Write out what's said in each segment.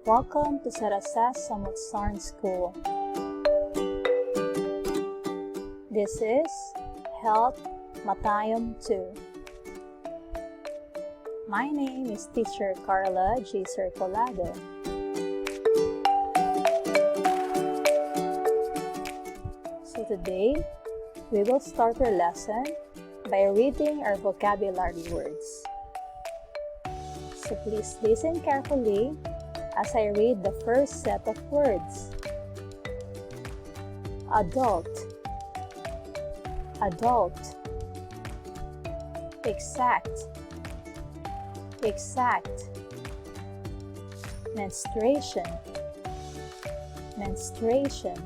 Welcome to Sarasas Samut-Sarn School. This is Health Matayom 2. My name is Teacher Carla G. Circolado. So today, we will start our lesson by reading our vocabulary words. So please listen carefully as I read the first set of words. Adult, adult. Exact, exact. Menstruation, menstruation.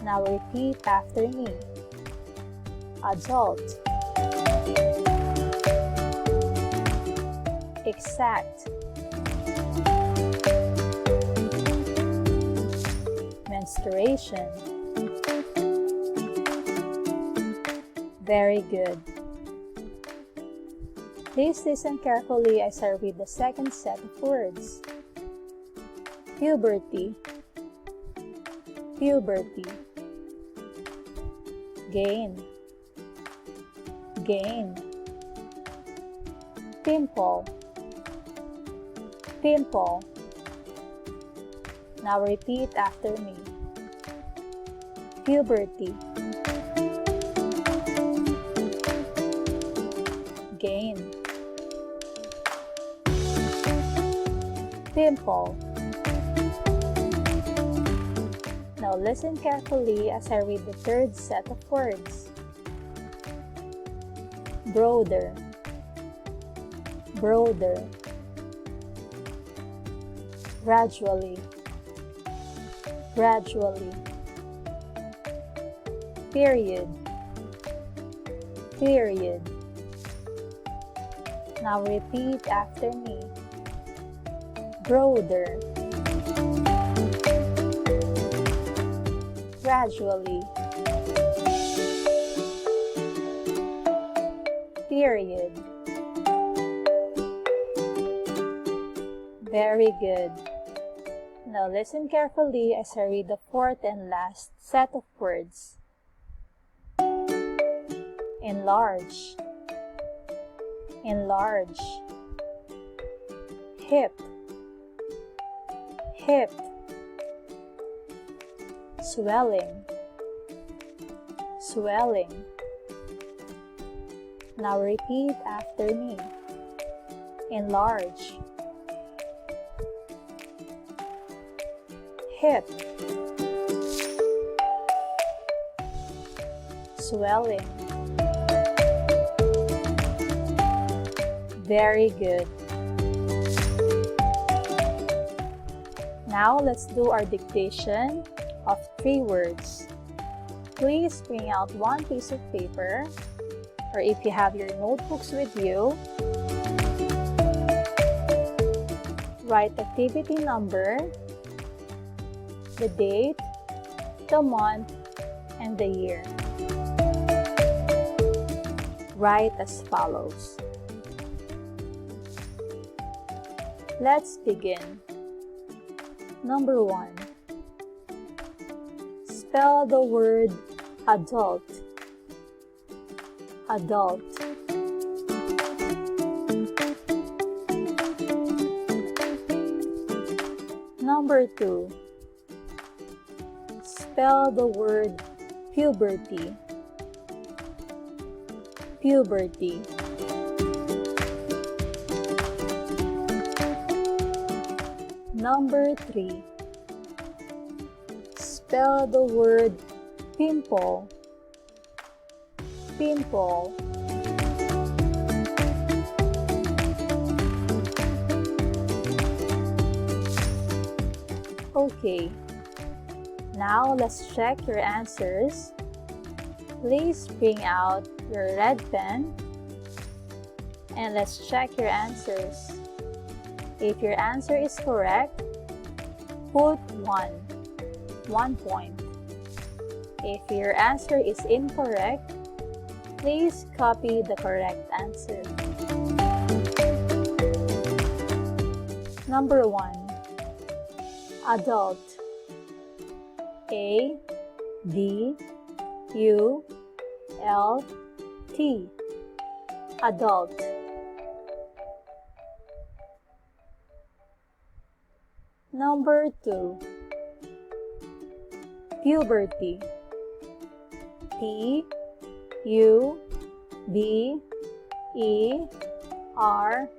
Now repeat after me. Adult, exact, menstruation. Very good. Please listen carefully as I read the second set of words. Puberty, puberty. Gain, gain. Pimple, pimple. Now repeat after me. Puberty, gain, pimple. Now listen carefully as I read the third set of words. Broader, broader. Gradually, gradually. Period, period. Now repeat after me. Broader, gradually. Period. Very good. Now listen carefully as I read the fourth and last set of words. Enlarge, enlarge. Hip, hip. Swelling, swelling. Now repeat after me. Enlarge, hip, swelling. Very good. Now let's do our dictation of 3 words. Please bring out one piece of paper, or if you have your notebooks with you, write activity number, the date, the month, and the year. Write as follows. Let's begin. Number 1. Spell the word adult. Adult. Number 2. Spell the word puberty. Puberty. Number 3. Spell the word pimple. Pimple. Okay. Now let's check your answers. Please bring out your red pen and let's check your answers. If your answer is correct, put 1 point. If your answer is incorrect, please copy the correct answer. Number 1. Adult. A D U L T. Adult. Number 2. Puberty. P U B E R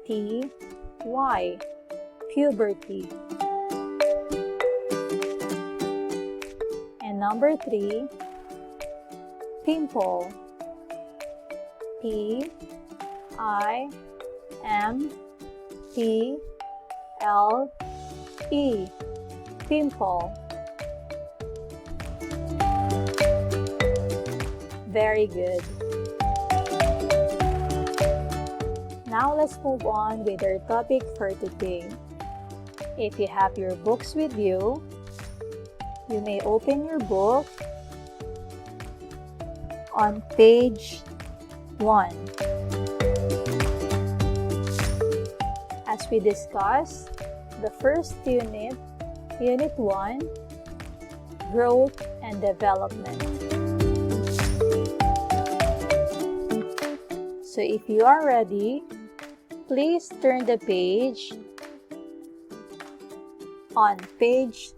T Y. Puberty. And number 3. Pimple. P I M P L E. Pimple. Very good. Now let's move on with our topic for today. If you have your books with you, you may open your book on page 1. As we discussed, the first unit, Unit 1, Growth and Development. So if you are ready, please turn the page on page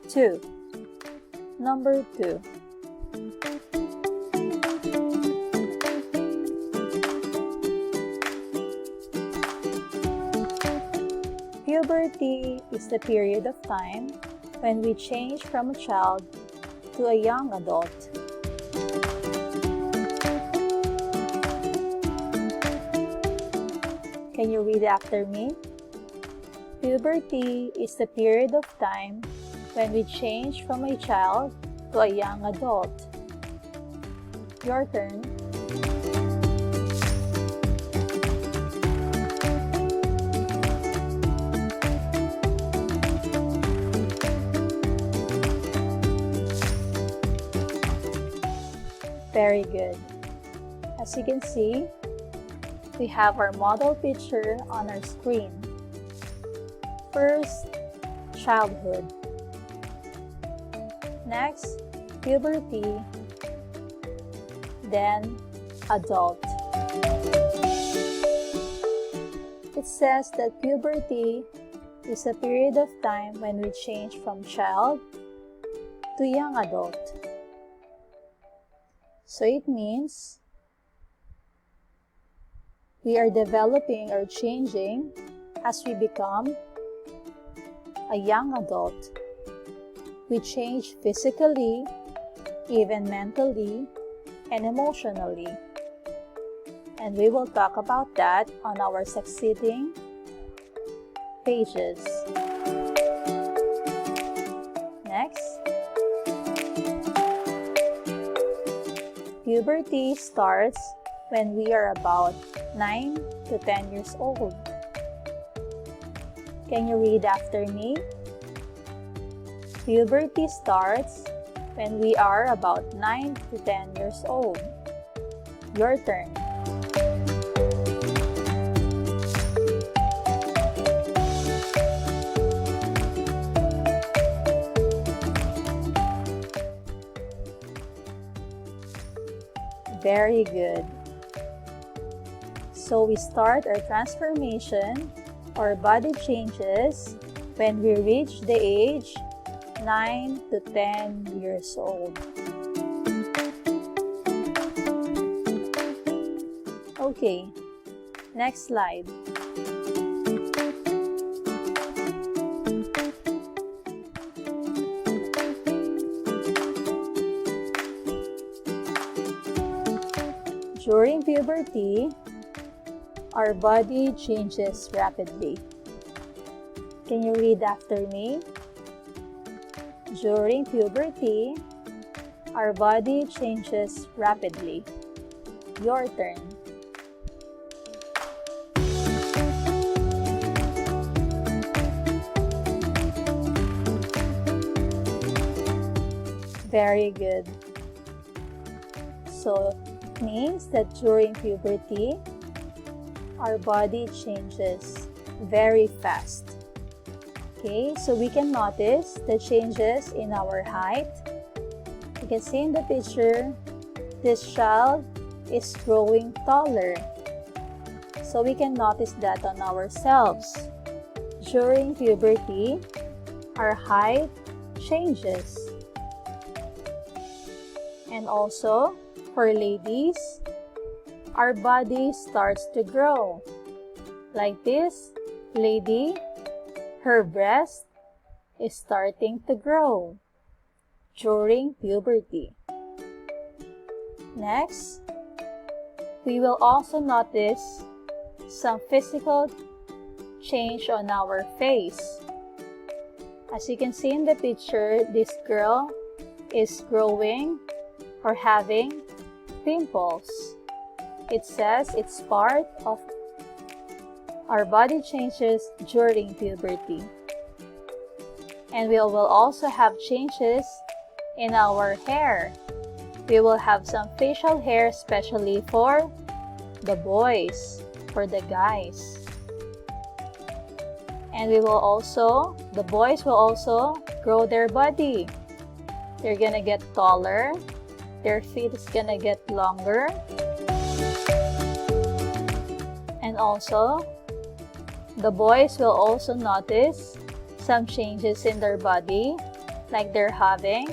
2. Number 2. Puberty is the period of time when we change from a child to a young adult. Can you read after me? Puberty is the period of time when we change from a child to a young adult. Your turn. Very good. As you can see, we have our model picture on our screen. First, childhood. Next, puberty. Then, adult. It says that puberty is a period of time when we change from child to young adult. So it means we are developing or changing as we become a young adult. We change physically, even mentally, and emotionally. And we will talk about that on our succeeding pages. Next, puberty starts when we are about 9 to 10 years old. Can you read after me? Puberty starts when we are about 9 to 10 years old. Your turn. Very good. So we start our transformation or body changes when we reach the age 9 to 10 years old. Okay, next slide. During puberty, our body changes rapidly. Can you read after me? During puberty, our body changes rapidly. Your turn. Very good. So it means that during puberty, our body changes very fast. Okay, so we can notice the changes in our height. You can see in the picture, this child is growing taller. So we can notice that on ourselves. During puberty, our height changes. And also, for ladies, our body starts to grow. Like this lady, her breast is starting to grow during puberty. Next, we will also notice some physical change on our face. As you can see in the picture, this girl is growing or having pimples. It says it's part of our body changes during puberty. And we will also have changes in our hair. We will have some facial hair, especially for the boys, for the guys. And the boys will also grow their body. They're gonna get taller. Their feet is gonna get longer. And also, the boys will also notice some changes in their body, like they're having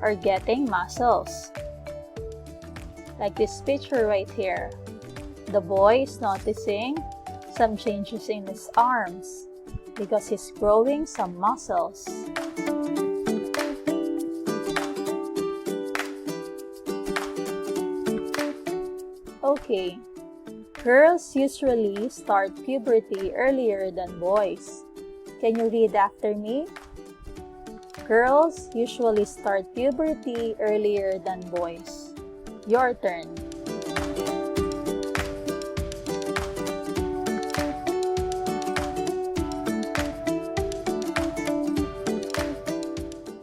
or getting muscles. Like this picture right here. The boy is noticing some changes in his arms because he's growing some muscles. Okay, girls usually start puberty earlier than boys. Can you read after me? Girls usually start puberty earlier than boys. Your turn.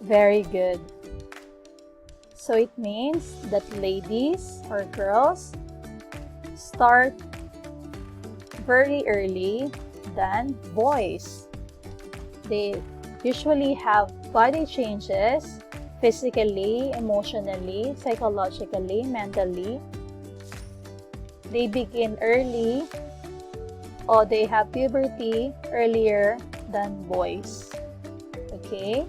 Very good. So it means that ladies or girls start very early than boys. They usually have body changes physically, emotionally, psychologically, mentally. They begin early or they have puberty earlier than boys. Okay?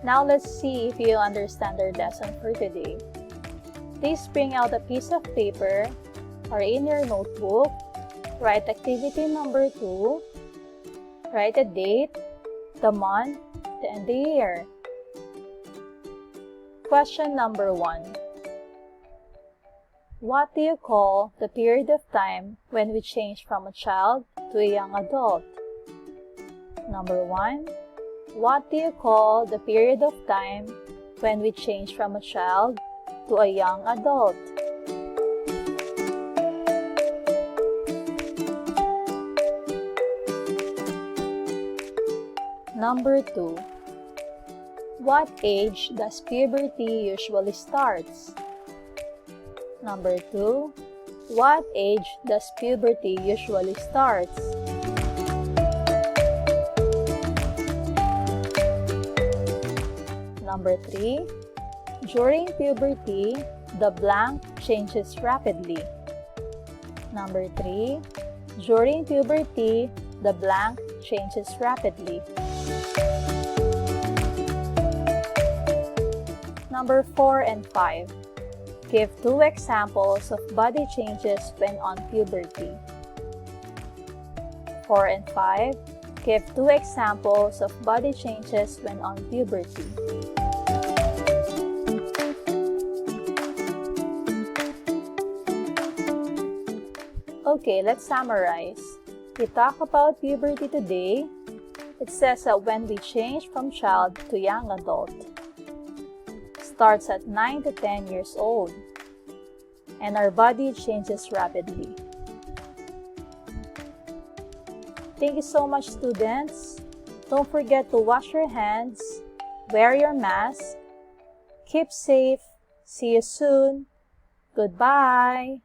Now let's see if you understand our lesson for today. Please bring out a piece of paper or in your notebook, write activity number 2, write a date, the month, and the year. Question number 1. What do you call the period of time when we change from a child to a young adult? Number 1. What do you call the period of time when we change from a child to a young adult? Number 2. What age does puberty usually starts? Number 2. What age does puberty usually starts? Number 3. During puberty, the blank changes rapidly. Number 3. During puberty, the blank changes rapidly. Number 4 and 5. Give 2 examples of body changes when on puberty. 4 and 5. Give 2 examples of body changes when on puberty. Okay, let's summarize. We talk about puberty today. It says that when we change from child to young adult, starts at 9 to 10 years old, and our body changes rapidly. Thank you so much, students. Don't forget to wash your hands, wear your mask, keep safe, see you soon, goodbye.